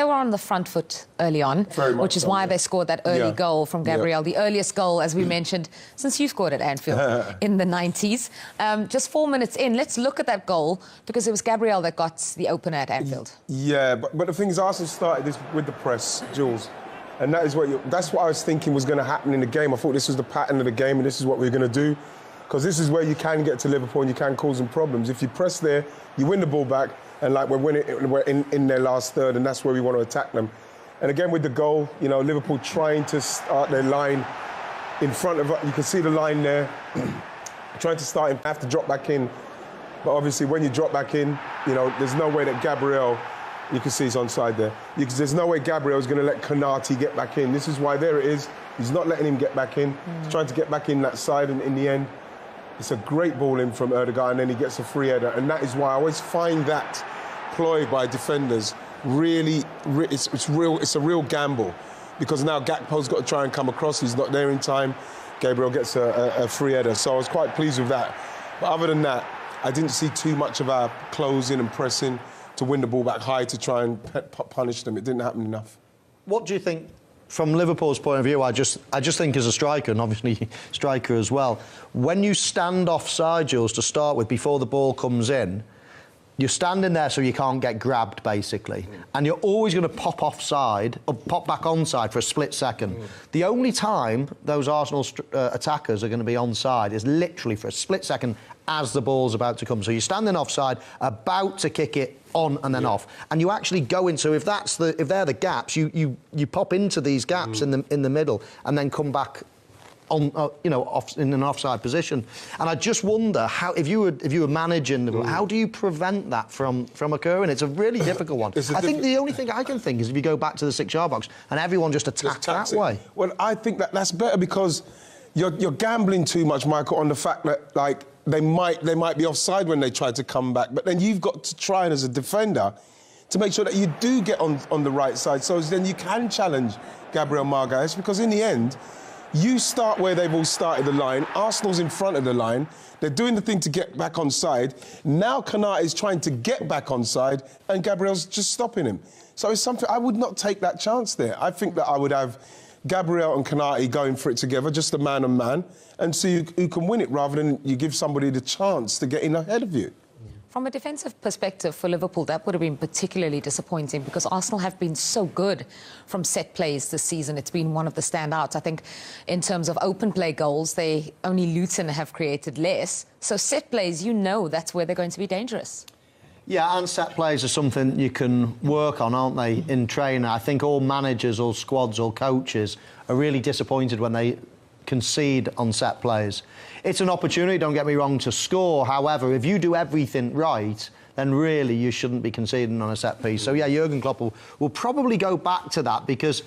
they were on the front foot early on, which is why they scored that early goal from Gabriel, the earliest goal, as we mentioned, since you scored at Anfield in the 90s. Just 4 minutes in, let's look at that goal, because it was Gabriel that got the opener at Anfield. Yeah, but the thing is, Arsenal started this with the press, Jules. And that's what I was thinking was going to happen in the game. I thought this was the pattern of the game and this is what we were going to do. Because this is where you can get to Liverpool and you can cause them problems. If you press there, you win the ball back, and like we're in their last third, and that's where we want to attack them. And again with the goal, you know, Liverpool trying to start their line in front of, you can see the line there, trying to start, have to drop back in. But obviously when you drop back in, you know, there's no way that Gabriel, you can see he's onside there. There's no way Gabriel's going to let Konate get back in. This is why there it is. He's not letting him get back in. He's trying to get back in that side, and in the end, it's a great ball in from Ødegaard, and then he gets a free header. And that is why I always find that ploy by defenders really, it's a real gamble. Because now Gakpo's got to try and come across. He's not there in time. Gabriel gets a free header. So I was quite pleased with that. But other than that, I didn't see too much of our closing and pressing to win the ball back high to try and punish them. It didn't happen enough. What do you think, from Liverpool's point of view, I just think as a striker, and obviously striker as well, when you stand offside, Jules, to start with, before the ball comes in, you're standing there so you can't get grabbed, basically. And you're always going to pop offside, or pop back onside for a split second. The only time those Arsenal attackers are going to be onside is literally for a split second as the ball's about to come. So you're standing offside, about to kick it on and then off, and you actually go into, if they're the gaps, you pop into these gaps in the middle and then come back on, you know, off in an offside position. And I just wonder how, if you were managing, how do you prevent that from occurring? It's a really difficult one. I think the only thing I can think is if you go back to the 6-yard box and everyone just attacks that way. Well, I think that's better, because you're gambling too much, Michael, on the fact that, like, they might be offside when they try to come back, but then you've got to try, and as a defender, to make sure that you do get on the right side, so then you can challenge Gabriel Magalhaes, because in the end, you start where they've all started the line. Arsenal's in front of the line. They're doing the thing to get back onside. Now Konate is trying to get back onside, and Gabriel's just stopping him. So it's something, I would not take that chance there. I think that I would have Gabriel and Konate going for it together, just a man on man, and see who can win it, rather than you give somebody the chance to get in ahead of you. From a defensive perspective for Liverpool, that would have been particularly disappointing, because Arsenal have been so good from set plays this season. It's been one of the standouts. I think in terms of open play goals, only Luton have created less. So set plays, you know, that's where they're going to be dangerous. Yeah, and set plays are something you can work on, aren't they, in training? I think all managers, all squads, all coaches are really disappointed when they concede on set plays. It's an opportunity, don't get me wrong, to score. However, if you do everything right, then really you shouldn't be conceding on a set piece. So, yeah, Jurgen Klopp will probably go back to that, because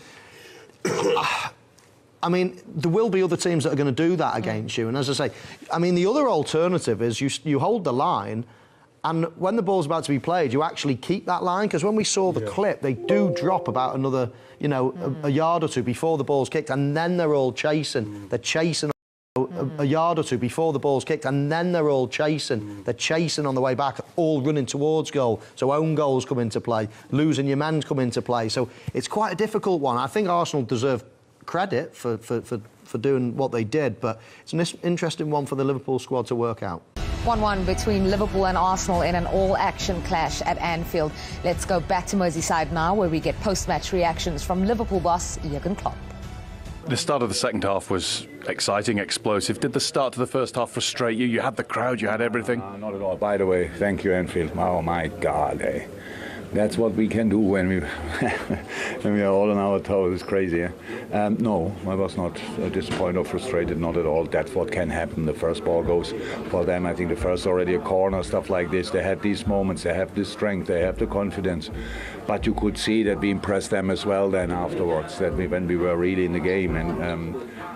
I mean, there will be other teams that are going to do that against you. And as I say, I mean, the other alternative is you hold the line, and when the ball's about to be played, you actually keep that line, because when we saw the clip, they do drop about another, you know, a yard or two before the ball's kicked, and then they're all chasing. They're chasing a yard or two before the ball's kicked, and then they're all chasing. They're chasing on the way back, all running towards goal. So own goals come into play, losing your men come into play. So it's quite a difficult one. I think Arsenal deserve credit for doing what they did, but it's an interesting one for the Liverpool squad to work out. 1-1 between Liverpool and Arsenal in an all-action clash at Anfield. Let's go back to Merseyside now, where we get post-match reactions from Liverpool boss Jurgen Klopp. The start of the second half was exciting, explosive. Did the start to the first half frustrate you? You had the crowd, you had everything. Not at all. By the way, thank you, Anfield. Oh, my God, eh? That's what we can do when we when we are all on our toes. It's crazy. Eh? No, I was not disappointed or frustrated, not at all. That's what can happen. The first ball goes for them. I think the first already a corner, stuff like this. They had these moments. They have this strength. They have the confidence. But you could see that we impressed them as well then afterwards, when we were really in the game. And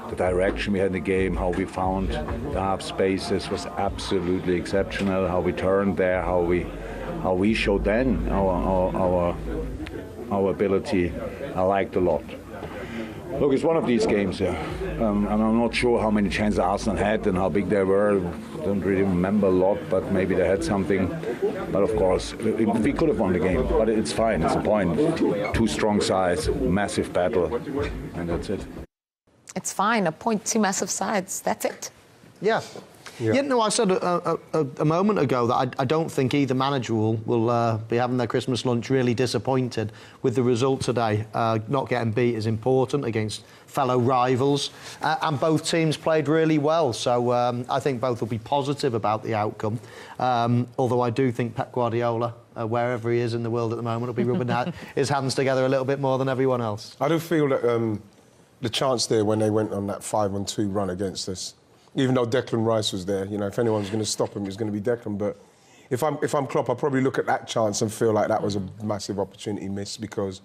the direction we had in the game, how we found the half spaces was absolutely exceptional. How we turned there, how we showed then our ability, I liked a lot. Look, it's one of these games, yeah. And I'm not sure how many chances Arsenal had and how big they were. Don't really remember a lot, but maybe they had something. But of course, we could have won the game. But it's fine. It's a point. Two strong sides, massive battle, and that's it. It's fine. A point, two massive sides. That's it. Yeah. Yeah. You know, I said a moment ago that I don't think either manager will be having their Christmas lunch really disappointed with the result today. Not getting beat is important against fellow rivals, and both teams played really well. So I think both will be positive about the outcome. Although I do think Pep Guardiola, wherever he is in the world at the moment, will be rubbing his hands together a little bit more than everyone else. I do feel that the chance there when they went on that 5-on-2 run against us, even though Declan Rice was there, you know, if anyone's going to stop him, it's going to be Declan. But if I'm Klopp, I'll probably look at that chance and feel like that was a massive opportunity missed, because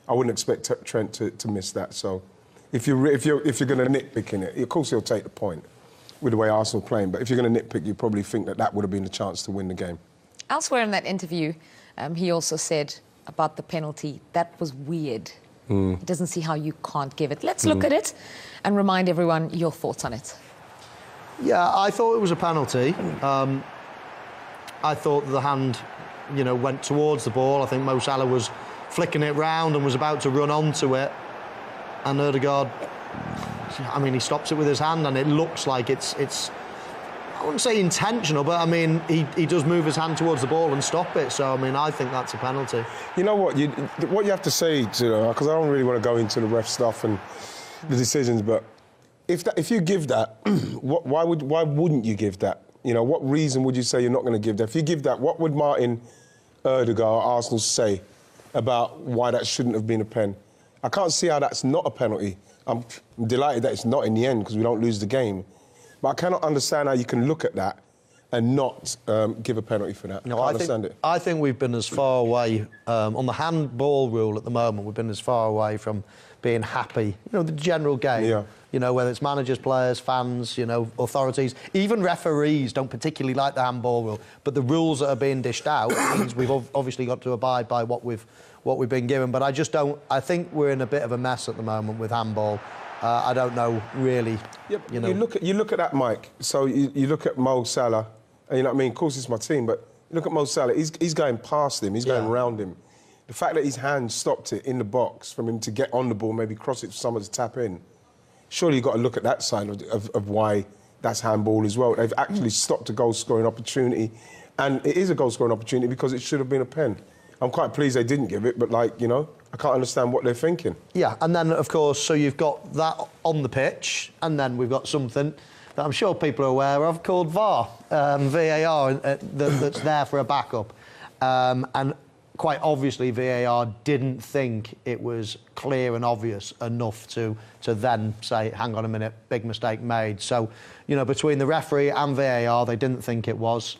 I wouldn't expect Trent to miss that. So if you're going to nitpick in it, of course he'll take the point with the way Arsenal playing. But if you're going to nitpick, you probably think that would have been the chance to win the game. Elsewhere in that interview, he also said about the penalty, that was weird. He doesn't see how you can't give it. Let's look at it and remind everyone your thoughts on it. Yeah, I thought it was a penalty. I thought the hand, you know, went towards the ball. I think Mo Salah was flicking it round and was about to run onto it. And Ødegaard, I mean, he stops it with his hand, and it looks like it's I wouldn't say intentional, but I mean, he does move his hand towards the ball and stop it. So, I mean, I think that's a penalty. You know what? What you have to say, because I don't really want to go into the ref stuff and the decisions, but if you give that, why wouldn't you give that? You know, what reason would you say you're not going to give that? If you give that, what would Martin Ødegaard, Arsenal, say about why that shouldn't have been a pen? I can't see how that's not a penalty. I'm delighted that it's not in the end, because we don't lose the game. But I cannot understand how you can look at that and not give a penalty for that. No, I understand it. I think we've been as far away, on the handball rule at the moment, we've been as far away from being happy, you know, the general game. Yeah. You know, whether it's managers, players, fans, you know, authorities, even referees don't particularly like the handball rule. But the rules that are being dished out means we've obviously got to abide by what we've been given. But I just don't. I think we're in a bit of a mess at the moment with handball. I don't know really. Yep. You know, you look at that, Mike. So you look at Mo Salah, and you know what I mean. Of course, it's my team, but you look at Mo Salah. He's going past him. He's going around him. The fact that his hand stopped it in the box from him to get on the ball, maybe cross it for someone to tap in. Surely you've got to look at that side of why that's handball as well. They've actually stopped a goal-scoring opportunity, and it is a goal-scoring opportunity because it should have been a pen. I'm quite pleased they didn't give it, but, like, you know, I can't understand what they're thinking. Yeah, and then, of course, so you've got that on the pitch, and then we've got something that I'm sure people are aware of called VAR, VAR, that's there for a backup. And quite obviously, VAR didn't think it was clear and obvious enough to then say, hang on a minute, big mistake made. So, you know, between the referee and VAR, they didn't think it was.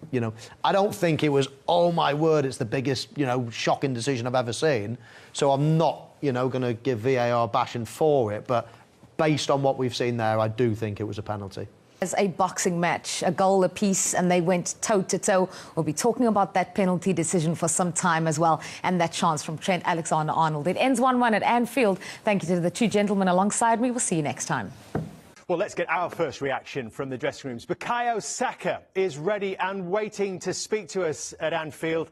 You know, I don't think it was, oh my word, it's the biggest, you know, shocking decision I've ever seen. So I'm not, you know, going to give VAR bashing for it. But based on what we've seen there, I do think it was a penalty. As a boxing match, a goal apiece, and they went toe-to-toe. We'll be talking about that penalty decision for some time as well, and that chance from Trent Alexander-Arnold. It ends 1-1 at Anfield. Thank you to the two gentlemen alongside me. We'll see you next time. Well, let's get our first reaction from the dressing rooms. Bukayo Saka is ready and waiting to speak to us at Anfield.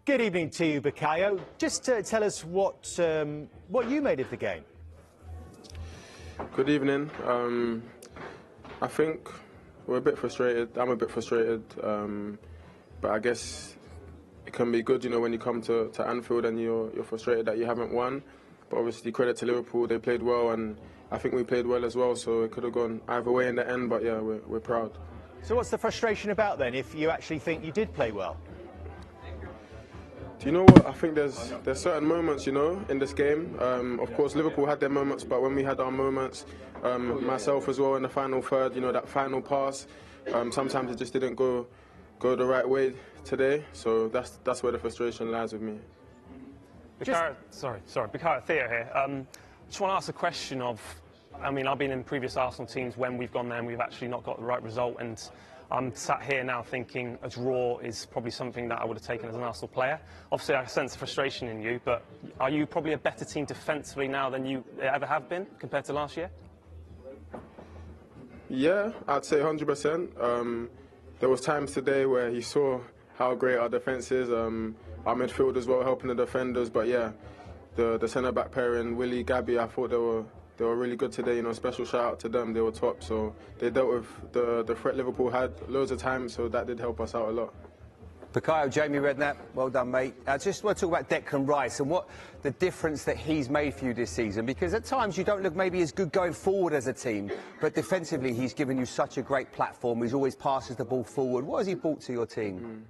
Good evening to you, Bukayo. Just tell us what you made of the game. Good evening. I think we're a bit frustrated. I'm a bit frustrated, but I guess it can be good, you know, when you come to Anfield and you're frustrated that you haven't won. But obviously, credit to Liverpool, they played well, and I think we played well as well. So it could have gone either way in the end. But yeah, we're proud. So what's the frustration about then, if you actually think you did play well? Do you know what? I think there's certain moments, you know, in this game. Of course, Liverpool had their moments, but when we had our moments, myself as well in the final third, you know, that final pass, sometimes it just didn't go the right way today. So that's where the frustration lies with me. Bukayo, Theo here. Just want to ask a question of, I mean, I've been in previous Arsenal teams when we've gone there and we've actually not got the right result, and I'm sat here now thinking a draw is probably something that I would have taken as an Arsenal player. Obviously, I sense frustration in you, but are you probably a better team defensively now than you ever have been compared to last year? Yeah, I'd say 100%. There was times today where you saw how great our defence is, our midfield as well, helping the defenders. But yeah, the centre-back pairing, Willie, Gabby, I thought they were really good today. You know, special shout out to them. They were top. So they dealt with the threat Liverpool had loads of times. So that did help us out a lot. Bukayo, Jamie Redknapp, well done, mate. I just want to talk about Declan Rice and what the difference that he's made for you this season, because at times you don't look maybe as good going forward as a team, but defensively he's given you such a great platform. He's always passes the ball forward. What has he brought to your team?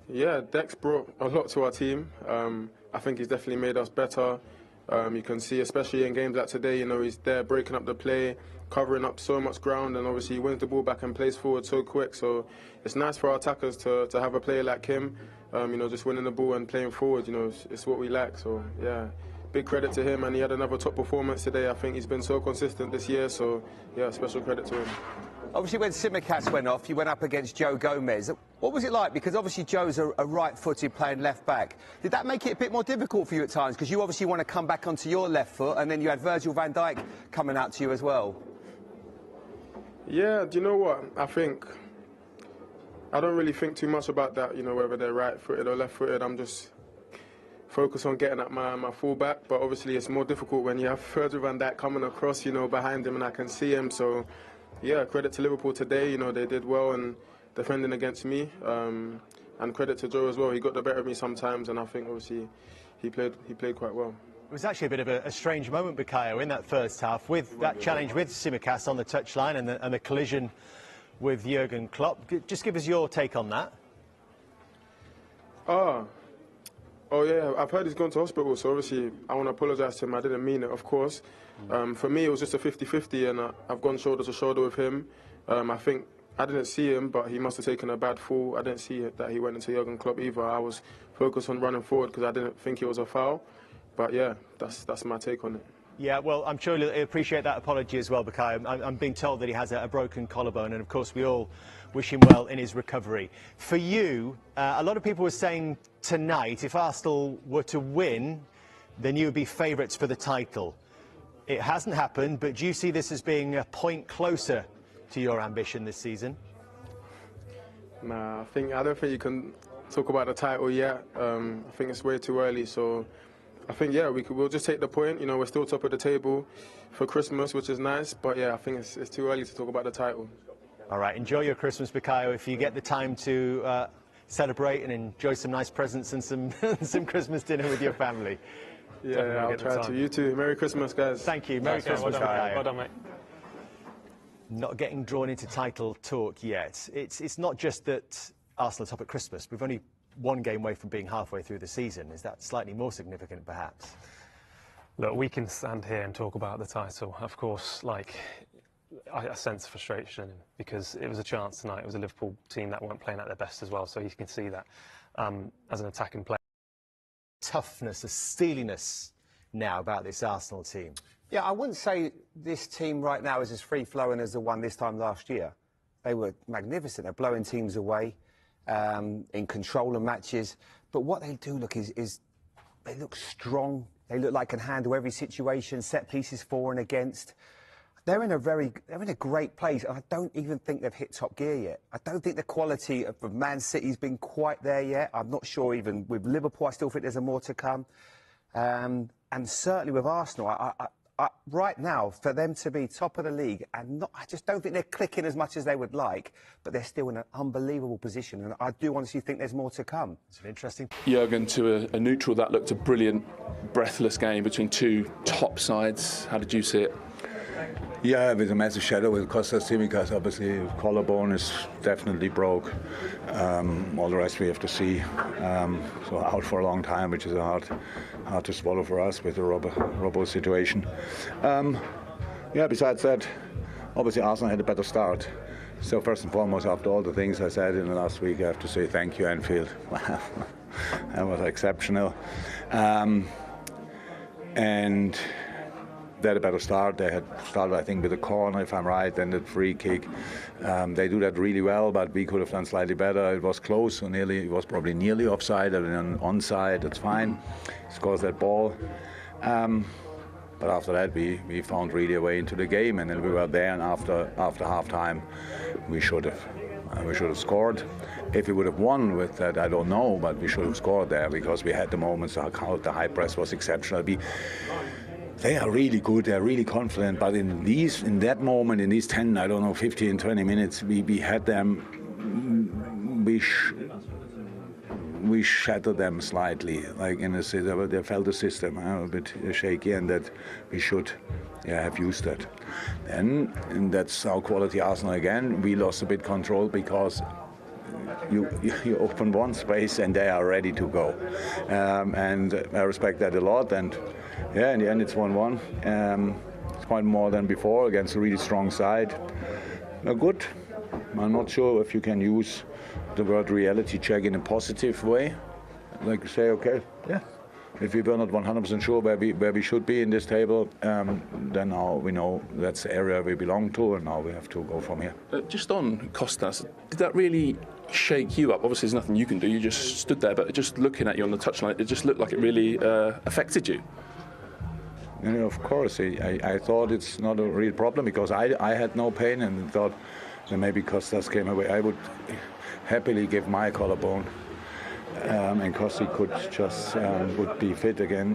Yeah, Dex brought a lot to our team. I think he's definitely made us better. You can see, especially in games like today, you know, he's there breaking up the play, covering up so much ground, and obviously he wins the ball back and plays forward so quick. So it's nice for our attackers to have a player like him, you know, just winning the ball and playing forward. You know, it's what we like. So yeah, big credit to him, and he had another top performance today. I think he's been so consistent this year. So yeah, special credit to him. Obviously, when Tsimikas went off, you went up against Joe Gomez. What was it like? Because obviously Joe's a right-footed playing left-back. Did that make it a bit more difficult for you at times? Because you obviously want to come back onto your left foot, and then you had Virgil van Dijk coming out to you as well. Yeah, do you know what? I don't really think too much about that, you know, whether they're right-footed or left-footed. I'm just focused on getting at my full-back. But obviously it's more difficult when you have Virgil van Dijk coming across, you know, behind him, and I can see him. So yeah, credit to Liverpool today. You know, they did well in defending against me, and credit to Joe as well. He got the better of me sometimes, and I think obviously he played quite well. It was actually a bit of a strange moment, Bukayo, in that first half, with that challenge with Tsimikas on the touchline and the collision with Jurgen Klopp. Just give us your take on that. Oh yeah, I've heard he's gone to hospital, so obviously I want to apologise to him. I didn't mean it, of course. For me, it was just a 50-50, and I've gone shoulder to shoulder with him. I think I didn't see him, but he must have taken a bad fall. I didn't see that he went into Jurgen Klopp either. I was focused on running forward because I didn't think it was a foul. But yeah, that's my take on it. Yeah, well, I'm sure he'll appreciate that apology as well, Bukayo. I'm being told that he has a broken collarbone, and of course we all wish him well in his recovery. For you, a lot of people were saying tonight, if Arsenal were to win, then you would be favourites for the title. It hasn't happened, but do you see this as being a point closer to your ambition this season? Nah, I don't think you can talk about the title yet. I think it's way too early, so I think, yeah, we'll just take the point. You know, we're still top of the table for Christmas, which is nice, but yeah, I think it's too early to talk about the title. All right, enjoy your Christmas, Bukayo. If you get the time to celebrate and enjoy some nice presents and some Christmas dinner with your family. Yeah, I'll try to. You too. Merry Christmas, guys. Thank you. Merry Christmas, Bukayo. Well done, mate. Not getting drawn into title talk yet. It's not just that Arsenal are top at Christmas. We've only one game away from being halfway through the season. Is that slightly more significant, perhaps? Look, we can stand here and talk about the title. Of course, like, I sense frustration because it was a chance tonight. It was a Liverpool team that weren't playing at their best as well, so you can see that as an attacking player. Toughness, a steeliness now about this Arsenal team. Yeah, I wouldn't say this team right now is as free-flowing as the one this time last year. They were magnificent. They're blowing teams away, in control of matches. But what they do look is they look strong. They look like can handle every situation, set pieces for and against. They're in a great place, and I don't even think they've hit top gear yet. I don't think the quality of Man City's been quite there yet. I'm not sure even with Liverpool. I still think there's more to come, and certainly with Arsenal. Right now, for them to be top of the league, and I just don't think they're clicking as much as they would like, but they're still in an unbelievable position, and I do honestly think there's more to come. It's an interesting. Jurgen to a neutral, that looked a brilliant, breathless game between two top sides. How did you see it? Yeah, with a massive shadow with Kostas Tsimikas, obviously collarbone is definitely broke. All the rest we have to see. So out for a long time, which is hard to swallow for us with the Robbo situation. Yeah, besides that, obviously Arsenal had a better start. So first and foremost, after all the things I said in the last week, I have to say thank you, Anfield. That was exceptional. And they had a better start. They had started, I think, with a corner, if I'm right, then the free kick. They do that really well, but we could have done slightly better. It was close, so it was probably nearly offside and then onside. That's fine. Scores that ball. But after that, we found really a way into the game, and then we were there. And after half-time, we should have scored. If we would have won with that, I don't know, but we should have scored there because we had the moments. The high press was exceptional. They are really good. They're really confident. But in that moment, in these 10, I don't know, 15, 20 minutes, we had them. We shattered them slightly, like in the system. They felt the system a bit shaky, and that we should have used that. And that's our quality Arsenal again. We lost a bit control because you open one space and they are ready to go. And I respect that a lot. And in the end it's 1-1. It's quite more than before against a really strong side. Good. I'm not sure if you can use the word reality check in a positive way. Like say, okay, if we were not 100% sure where we should be in this table, then now we know that's the area we belong to, and now we have to go from here. Just on Kostas, did that really shake you up? Obviously, there's nothing you can do. You just stood there, but just looking at you on the touchline, it just looked like it really affected you. Of course, I thought it's not a real problem because I had no pain and thought that maybe Kostas came away. I would happily give my collarbone, and Kosti could just would be fit again.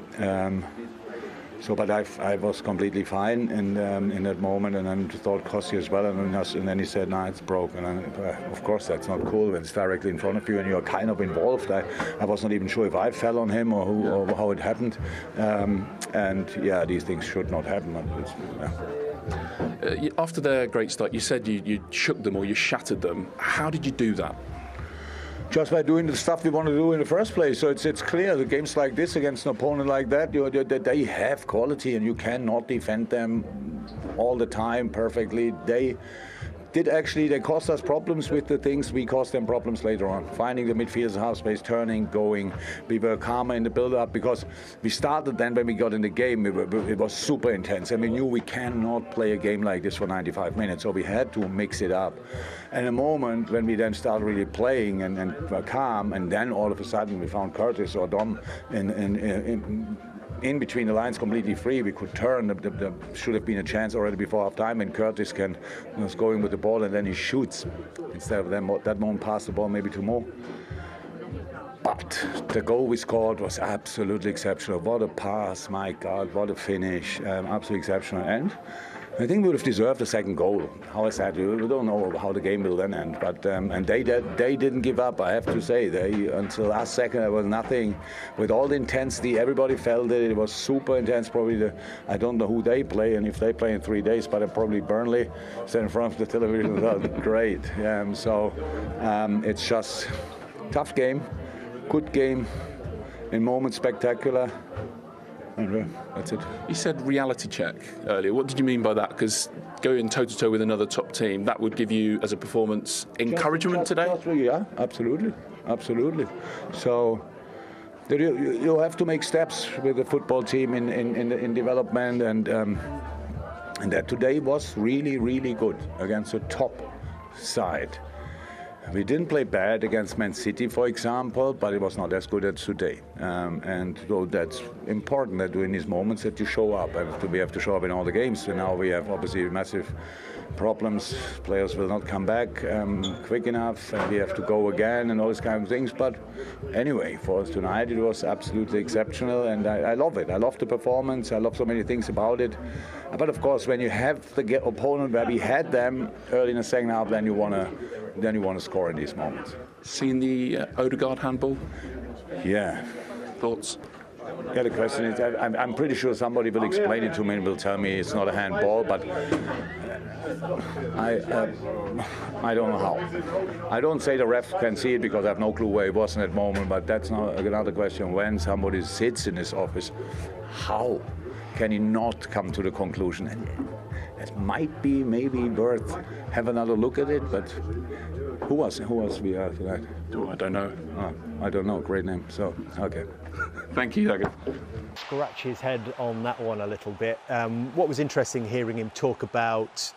But I was completely fine in that moment, and then thought Kosti as well, and then he said, "No, it's broken." And of course, that's not cool when it's directly in front of you and you're kind of involved. I was not even sure if I fell on him or how it happened. These things should not happen. After their great start, you said you shook them or you shattered them. How did you do that? Just by doing the stuff we want to do in the first place. So it's clear the games like this against an opponent like that, they have quality and you cannot defend them all the time perfectly. They caused us problems with the things. We caused them problems later on. Finding the midfielders, half space, turning, going. We were calmer in the build-up because we started then when we got in the game. It was super intense, and we knew we cannot play a game like this for 95 minutes. So we had to mix it up. And a moment when we then started really playing and were calm, and then all of a sudden we found Curtis or Dom in between the lines completely free. We could turn. There should have been a chance already before half time, and Curtis was going with the ball and then he shoots instead of that moment pass the ball maybe to Mo. But the goal we scored was absolutely exceptional. What a pass, my God, what a finish, absolutely exceptional. And I think we would have deserved a second goal. How I said, we don't know how the game will then end. But and they didn't give up. I have to say, until last second there was nothing. With all the intensity, everybody felt it. It was super intense. Probably I don't know who they play and if they play in 3 days, but probably Burnley sat in front of the television. Great. It's just tough game, good game, in moments spectacular. That's it. You said reality check earlier. What did you mean by that? Because going toe-to-toe with another top team, that would give you, as a performance, encouragement today? Yeah, absolutely. So you have to make steps with the football team in development, and that today was really, really good against a top side. We didn't play bad against Man City, for example, but it was not as good as today. And so that's important that in these moments that you show up. We have to show up in all the games. And now we have obviously massive problems. Players will not come back quick enough, and we have to go again and all these kind of things. But anyway, for us tonight, it was absolutely exceptional, and I love it. I love the performance. I love so many things about it. But of course, when you have the opponent where we had them early in the second half, then you want to score in these moments. Seen the Odegaard handball? Yeah. Thoughts? Yeah, the question is, I'm pretty sure somebody will explain it to me and will tell me it's not a handball, but I don't know how. I don't say the ref can see it because I have no clue where he was in that moment, but that's not another question. When somebody sits in his office, how can he not come to the conclusion? And it might be maybe worth have another look at it, but who was VR tonight? I don't know. I don't know. Great name. So, okay. Thank you, Jürgen. Scratch his head on that one a little bit. What was interesting hearing him talk about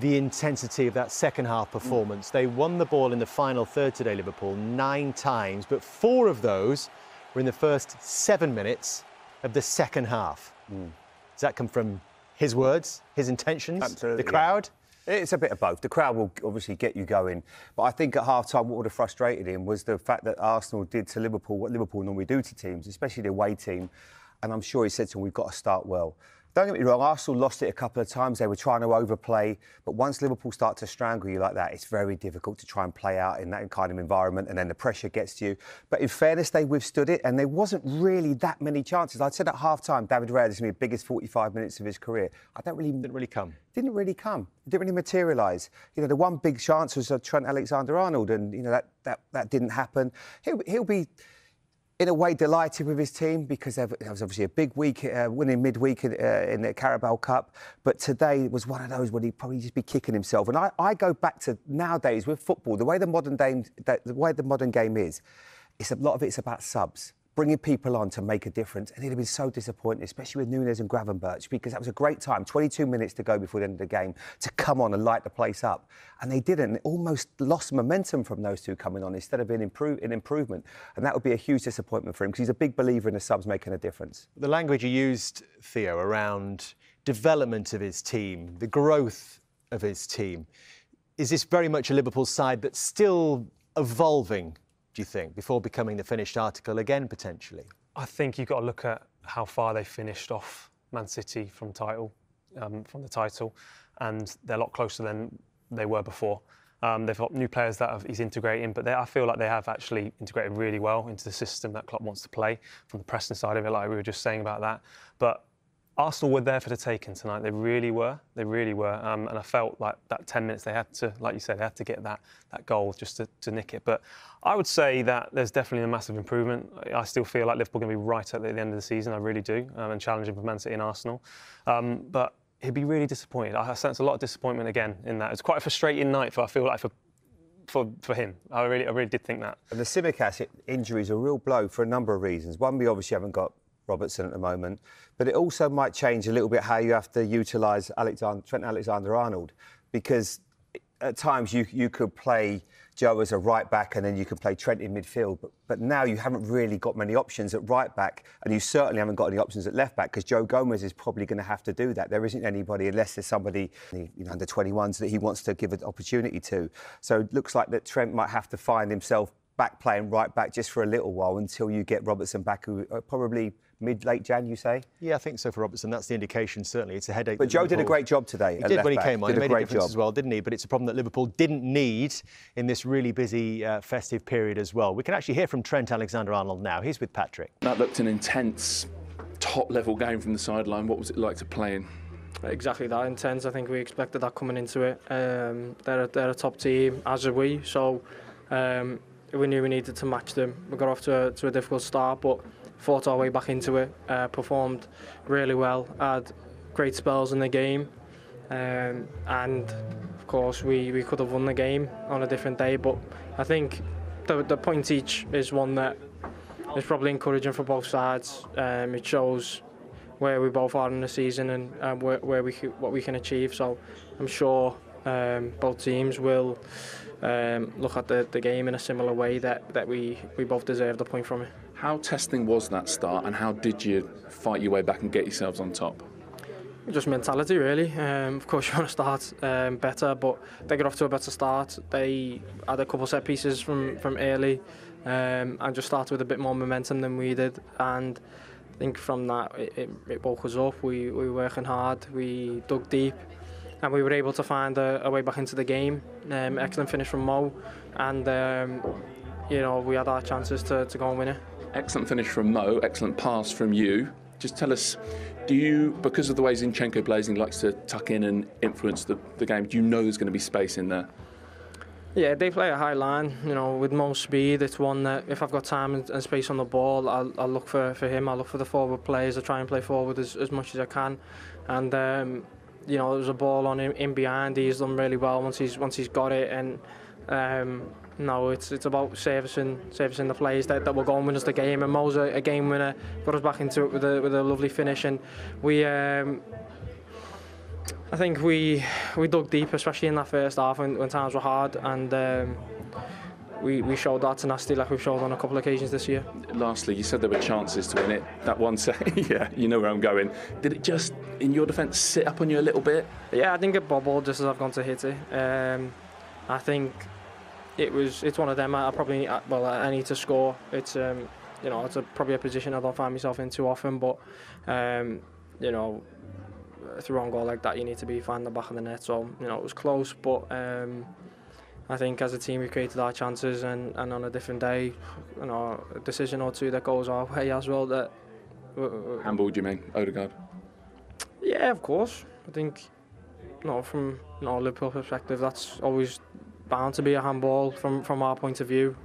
the intensity of that second half performance. They won the ball in the final third today, Liverpool, 9 times, but 4 of those were in the first 7 minutes of the second half. Does that come from his words, his intentions, Absolutely, the crowd? Yeah. It's a bit of both. The crowd will obviously get you going, but I think at half-time what would have frustrated him was the fact that Arsenal did to Liverpool what Liverpool normally do to teams, especially the away team, and I'm sure he said to him, we've got to start well. Don't get me wrong, Arsenal lost it a couple of times. They were trying to overplay, but once Liverpool start to strangle you like that, it's very difficult to try and play out in that kind of environment, and then the pressure gets to you. But in fairness, they withstood it, and there wasn't really that many chances. I'd said at half-time, David Raya, this is going to be the biggest 45 minutes of his career. Didn't really come. It didn't really materialise. You know, the one big chance was Trent Alexander-Arnold, and, you know, that didn't happen. He'll be, in a way, delighted with his team because there was obviously a big week, winning midweek in the Carabao Cup. But today was one of those when he'd probably just be kicking himself. And I go back to nowadays with football, the way the modern game is, a lot of it's about subs, bringing people on to make a difference. And he'd have been so disappointed, especially with Nunes and Gravenberch, because that was a great time, 22 minutes to go before the end of the game, to come on and light the place up. And they didn't. It almost lost momentum from those two coming on instead of being an improvement. And that would be a huge disappointment for him because he's a big believer in the subs making a difference. The language you used, Theo, around development of his team, the growth of his team, is this very much a Liverpool side that's still evolving, do you think, before becoming the finished article again, potentially? I think you've got to look at how far they finished off Man City from the title, and they're a lot closer than they were before. They've got new players that he's integrating, but I feel like they have actually integrated really well into the system that Klopp wants to play, from the pressing side of it, like we were just saying about that. But Arsenal were there for the taking tonight. They really were. They really were. And I felt like that 10 minutes they had to, like you said, they had to get that goal just to nick it. But I would say that there's definitely a massive improvement. I still feel like Liverpool are going to be right at the end of the season. I really do. And challenging for Man City and Arsenal. But he'd be really disappointed. I sense a lot of disappointment again in that. It's quite a frustrating night I feel like for him. I really did think that. And the Tsimikas injury is a real blow for a number of reasons. One, we obviously haven't got Robertson at the moment, but it also might change a little bit how you have to utilise Trent Alexander-Arnold, because at times you could play Joe as a right back and then you could play Trent in midfield, but now you haven't really got many options at right back, and you certainly haven't got any options at left back because Joe Gomez is probably going to have to do that. There isn't anybody, unless there's somebody, under 21s that he wants to give an opportunity to. So it looks like that Trent might have to find himself back playing right back just for a little while until you get Robertson back, who probably mid-late Jan, you say? Yeah, I think so for Robertson. That's the indication, certainly. It's a headache. But Joe did a great job today. He did when he came on. He made a difference as well, didn't he? But it's a problem that Liverpool didn't need in this really busy festive period as well. We can actually hear from Trent Alexander-Arnold now. He's with Patrick. That looked an intense, top-level game from the sideline. What was it like to play in? Exactly that, intense. I think we expected that coming into it. They're a top team, as are we. So we knew we needed to match them. We got off to a difficult start, but fought our way back into it, performed really well, had great spells in the game, and of course we could have won the game on a different day, but I think the point each is one that is probably encouraging for both sides. It shows where we both are in the season and what we can achieve, so I'm sure both teams will look at the game in a similar way that we both deserve the point from it. How testing was that start, and how did you fight your way back and get yourselves on top? Just mentality, really. Of course, you want to start better, but they got off to a better start. They had a couple set pieces from early, and just started with a bit more momentum than we did. And I think from that, it woke us up. We were working hard, we dug deep, and we were able to find a way back into the game. Excellent finish from Mo, and we had our chances to go and win it. Excellent finish from Mo, excellent pass from you. Just tell us, do you, because of the way Zinchenko plays and he likes to tuck in and influence the game, do you know there's going to be space in there? Yeah, they play a high line, with Mo's speed. It's one that if I've got time and space on the ball, I'll look for him. I'll look for the forward players. I try and play forward as much as I can. And, there's a ball on him in behind. He's done really well once he's got it. And, No, it's about servicing the players that will go and win us the game. And Mo's a game winner, got us back into it with a lovely finish. And we, I think we dug deep, especially in that first half when times were hard. And we showed that tenacity like we've showed on a couple of occasions this year. Lastly, you said there were chances to win it. That one yeah, you know where I'm going. Did it just, in your defence, sit up on you a little bit? Yeah, I think it bobbled just as I've gone to hit it. I think it's one of them. I need to score. It's you know, it's probably a position I don't find myself in too often, but you know, through on goal like that, you need to be finding the back of the net. So you know, it was close, but I think as a team we created our chances, and on a different day, you know, a decision or two that goes our way as well. That handball, do you mean, Odegaard? Yeah, of course. I think, you know, from Liverpool perspective, that's always bound to be a handball from our point of view.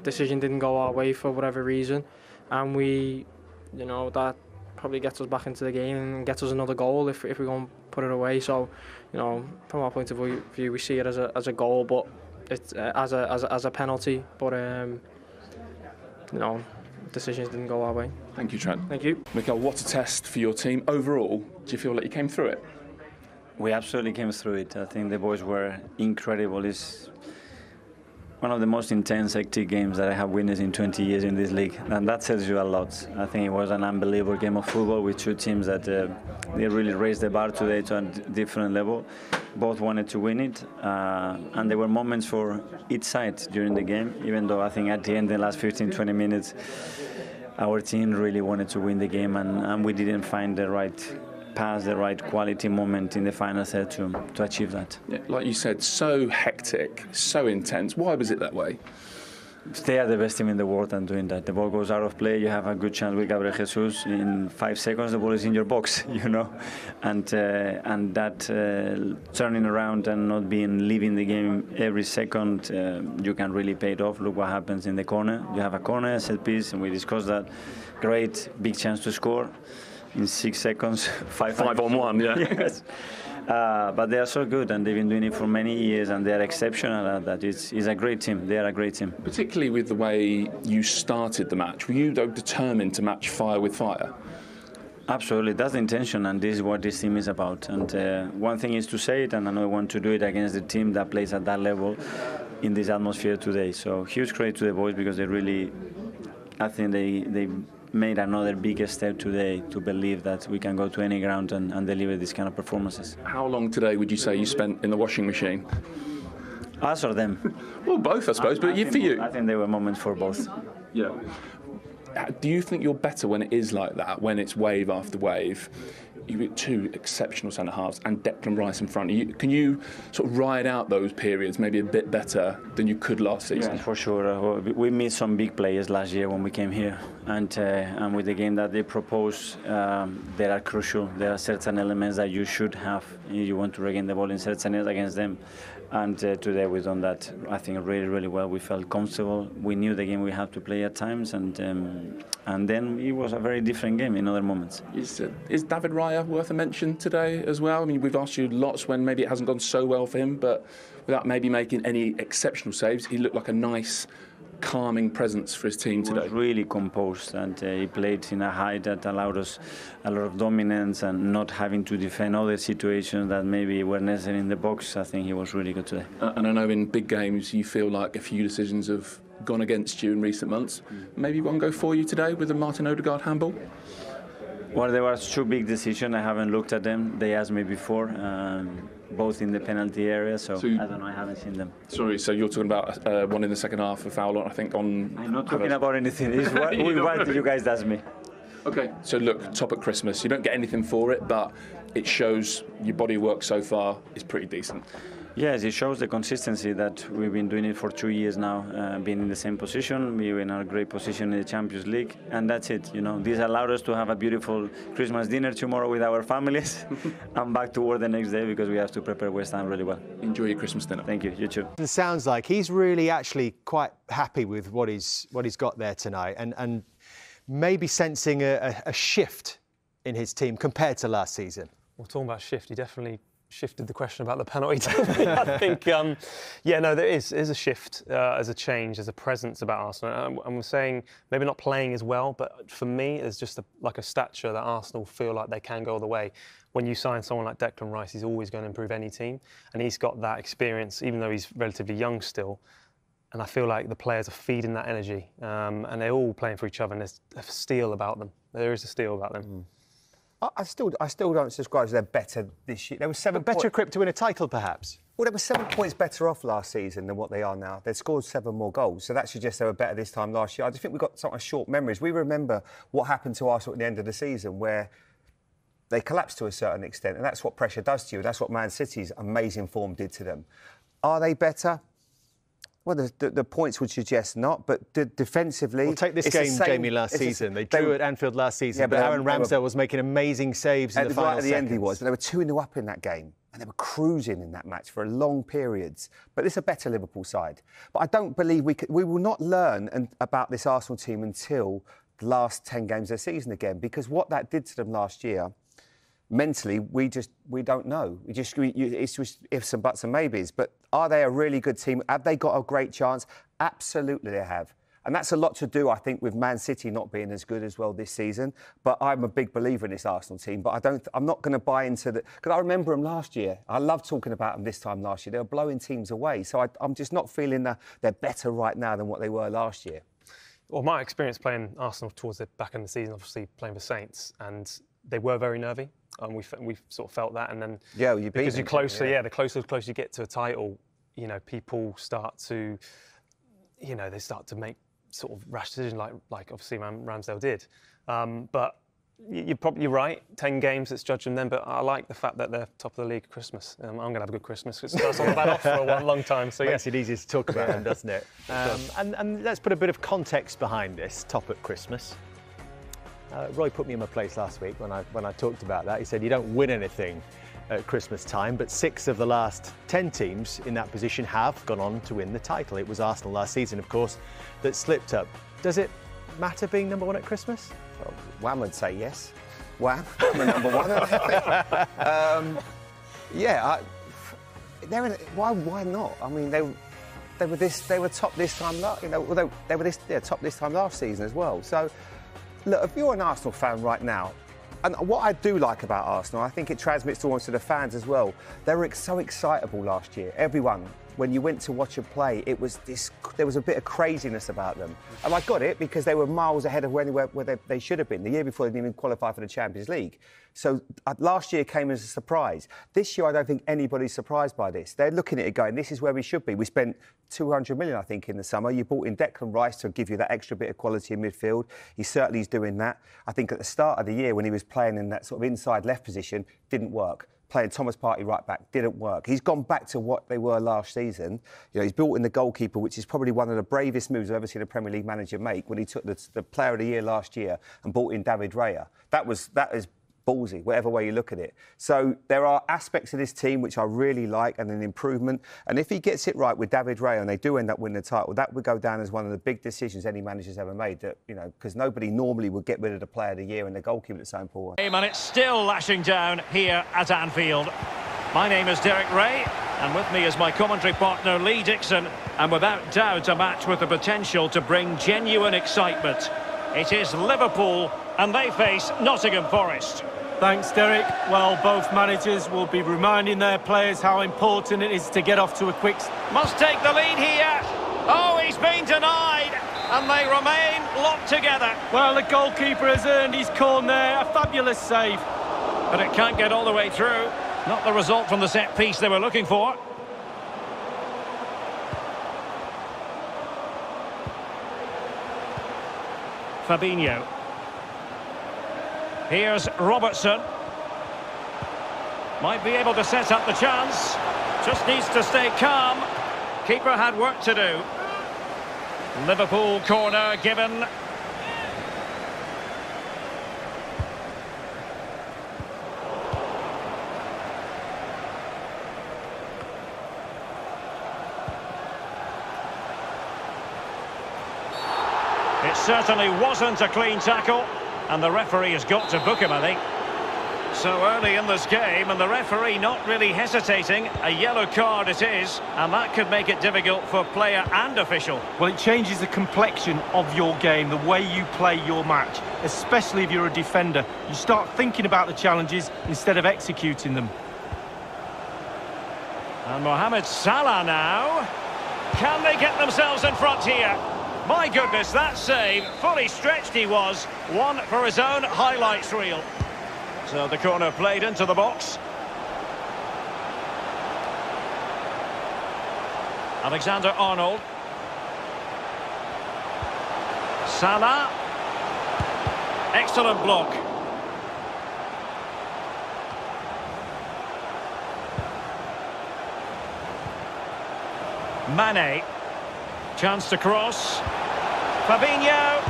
Decision didn't go our way for whatever reason, and we, you know, that probably gets us back into the game and gets us another goal if we go and put it away. So, you know, from our point of view, we see it as a goal, but it's as a penalty. But you know, decisions didn't go our way. Thank you, Trent. Thank you, Mikel. What a test for your team overall. Do you feel like you came through it? We absolutely came through it. I think the boys were incredible. It's one of the most intense, hectic games that I have witnessed in 20 years in this league, and that tells you a lot. I think it was an unbelievable game of football with two teams that they really raised the bar today to a different level. Both wanted to win it, and there were moments for each side during the game, even though I think at the end, the last 15-20 minutes, our team really wanted to win the game, and we didn't find the right pass, the right quality moment in the final third to achieve that. Yeah, like you said, so hectic, so intense. Why was it that way? They are the best team in the world and doing that. The ball goes out of play, you have a good chance with Gabriel Jesus. In 5 seconds, the ball is in your box, you know. And that turning around and not leaving the game every second, you can really pay it off. Look what happens in the corner. You have a corner, a set piece, and we discussed that. Great, big chance to score. In 6 seconds, 5 on 1, yeah. Yes. But they are so good, and they've been doing it for many years, and they are exceptional at that. It's a great team. They are a great team. Particularly with the way you started the match. Were you, though, determined to match fire with fire? Absolutely. That's the intention, and this is what this team is about. And one thing is to say it, and another one to do it against the team that plays at that level in this atmosphere today. So huge credit to the boys, because they really, I think they made another big step today to believe that we can go to any ground and deliver these kind of performances. How long today would you say you spent in the washing machine? Us or them? Well, both, I suppose, but for you. I think there were moments for both. Yeah. Do you think you're better when it is like that, when it's wave after wave? You've got two exceptional centre-halves and Declan Rice in front of you. Can you sort of ride out those periods maybe a bit better than you could last season? Yeah, for sure. We missed some big players last year when we came here. And with the game that they propose, they are crucial. There are certain elements that you should have. You want to regain the ball in certain areas against them. And today we've done that, I think, really, really well. We felt comfortable. We knew the game we had to play at times, and then it was a very different game in other moments. Is David Raya worth a mention today as well? I mean, we've asked you lots when maybe it hasn't gone so well for him, but without maybe making any exceptional saves, he looked like a nice, calming presence for his team today. He was really composed, and he played in a height that allowed us a lot of dominance and not having to defend other situations that maybe were necessary in the box. I think he was really good today. And I know in big games you feel like a few decisions have gone against you in recent months. Maybe one go for you today with the Martin Odegaard handball? Well, there were two big decisions. I haven't looked at them. They asked me before, both in the penalty area, so I don't know, I haven't seen them. Sorry, so you're talking about one in the second half, a foul, I think, on... I'm not talking about anything. It's what you guys asked me. OK, so look, top at Christmas. You don't get anything for it, but it shows your body work so far is pretty decent. Yes, it shows the consistency that we've been doing it for 2 years now, being in the same position. We were in a great position in the Champions League, and that's it. You know, this allowed us to have a beautiful Christmas dinner tomorrow with our families, and back to work the next day because we have to prepare West Ham really well. Enjoy your Christmas dinner. Thank you. You too. It sounds like he's really actually quite happy with what he's got there tonight, and maybe sensing a shift in his team compared to last season. Well, talking about shift, he definitely shifted the question about the penalty to me. I think, yeah, no, there is a shift, there's a change, there's a presence about Arsenal. I'm saying maybe not playing as well, but for me, there's just like a stature that Arsenal feel like they can go all the way. When you sign someone like Declan Rice, he's always going to improve any team, and he's got that experience, even though he's relatively young still. And I feel like the players are feeding that energy, and they're all playing for each other, and there's a steel about them. There is a steel about them. I still don't subscribe to they're better this year. There was 7 better equipped to win a title, perhaps? Well, they were 7 points better off last season than what they are now. They'd scored 7 more goals, so that suggests they were better this time last year. I just think we've got sort of short memories. We remember what happened to Arsenal at the end of the season, where they collapsed to a certain extent, and that's what pressure does to you. That's what Man City's amazing form did to them. Are they better? Well, the points would suggest not, but defensively... We'll take this game, Jamie, last season. They drew at Anfield last season, but Aaron Ramsdale was making amazing saves in the final seconds. Right at the end he was, but they were 2-0 up in that game, and they were cruising in that match for long periods. But it's a better Liverpool side. But I don't believe we will not learn about this Arsenal team until the last 10 games of the season again, because what that did to them last year... Mentally, we don't know. It's just ifs and buts and maybes. But are they a really good team? Have they got a great chance? Absolutely, they have. And that's a lot to do, I think, with Man City not being as good as well this season. But I'm a big believer in this Arsenal team. But I'm not going to buy into the... Because I remember them last year. I love talking about them this time last year. They were blowing teams away. So I'm just not feeling that they're better right now than what they were last year. Well, my experience playing Arsenal towards the back end of the season, obviously playing for Saints, and they were very nervy. We sort of felt that, and then because you're closer, the closer you get to a title, you know, people start to, you know, they start to make sort of rash decisions, like obviously Ramsdale did. But you're right. 10 games, let's judge them then. But I like the fact that they're top of the league at Christmas. I'm going to have a good Christmas. It's starts on the bad off for a long time. So makes it easier to talk about them, doesn't it? And let's put a bit of context behind this. Top at Christmas. Roy put me in my place last week when I talked about that. He said you don't win anything at Christmas time, but 6 of the last 10 teams in that position have gone on to win the title. It was Arsenal last season, of course, that slipped up. Does it matter being number 1 at Christmas? Well, Wham would say yes. Wham, I'm number 1. Why not? I mean, they were top this time. They were top this time last season as well. So. Look, if you're an Arsenal fan right now, and what I do like about Arsenal, I think it transmits almost to the fans as well. They were so excitable last year. Everyone, when you went to watch them play, there was a bit of craziness about them. And I got it because they were miles ahead of where they should have been. The year before, they didn't even qualify for the Champions League. So last year came as a surprise. This year, I don't think anybody's surprised by this. They're looking at it going, this is where we should be. We spent 200 million, I think, in the summer. You brought in Declan Rice to give you that extra bit of quality in midfield. He certainly is doing that. I think at the start of the year, when he was playing in that sort of inside left position, didn't work. Playing Thomas Partey right back didn't work. He's gone back to what they were last season. You know, he's brought in the goalkeeper, which is probably one of the bravest moves I've ever seen a Premier League manager make, when he took the Player of the Year last year and brought in David Raya. That is ballsy, whatever way you look at it. So there are aspects of this team which I really like, and an improvement. And if he gets it right with David Raya and they do end up winning the title, that would go down as one of the big decisions any manager's ever made. That, you know, because nobody normally would get rid of the Player of the Year and the goalkeeper that's so important. And it's still lashing down here at Anfield. My name is Derek Ray, and with me is my commentary partner Lee Dixon, and without doubt a match with the potential to bring genuine excitement. It is Liverpool, and they face Nottingham Forest. Thanks, Derek. Well, both managers will be reminding their players how important it is to get off to a quick... Must take the lead here. Oh, he's been denied, and they remain locked together. Well, the goalkeeper has earned his corner there. A fabulous save. But it can't get all the way through. Not the result from the set piece they were looking for. Fabinho. Here's Robertson. Might be able to set up the chance. Just needs to stay calm. Keeper had work to do. Liverpool corner given. It certainly wasn't a clean tackle, and the referee has got to book him, I think. So early in this game, and the referee not really hesitating. A yellow card it is, and that could make it difficult for player and official. Well, it changes the complexion of your game, the way you play your match, especially if you're a defender. You start thinking about the challenges instead of executing them. And Mohamed Salah now. Can they get themselves in front here? My goodness, that save, fully stretched he was. One for his own highlights reel. So the corner played into the box. Alexander-Arnold. Salah. Excellent block. Mane. Chance to cross. Fabinho.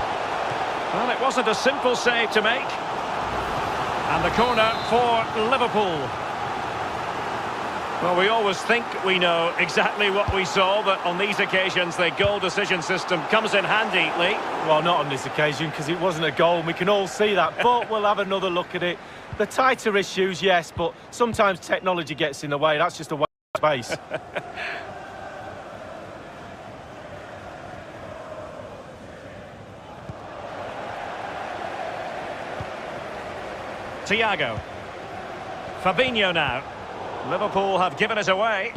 Well, it wasn't a simple save to make. And the corner for Liverpool. Well, we always think we know exactly what we saw, but on these occasions the goal decision system comes in handy, Lee. Well, not on this occasion, because it wasn't a goal, and we can all see that, but we'll have another look at it. The tighter issues, yes, but sometimes technology gets in the way. That's just a waste of space. Thiago. Fabinho now. Liverpool have given it away.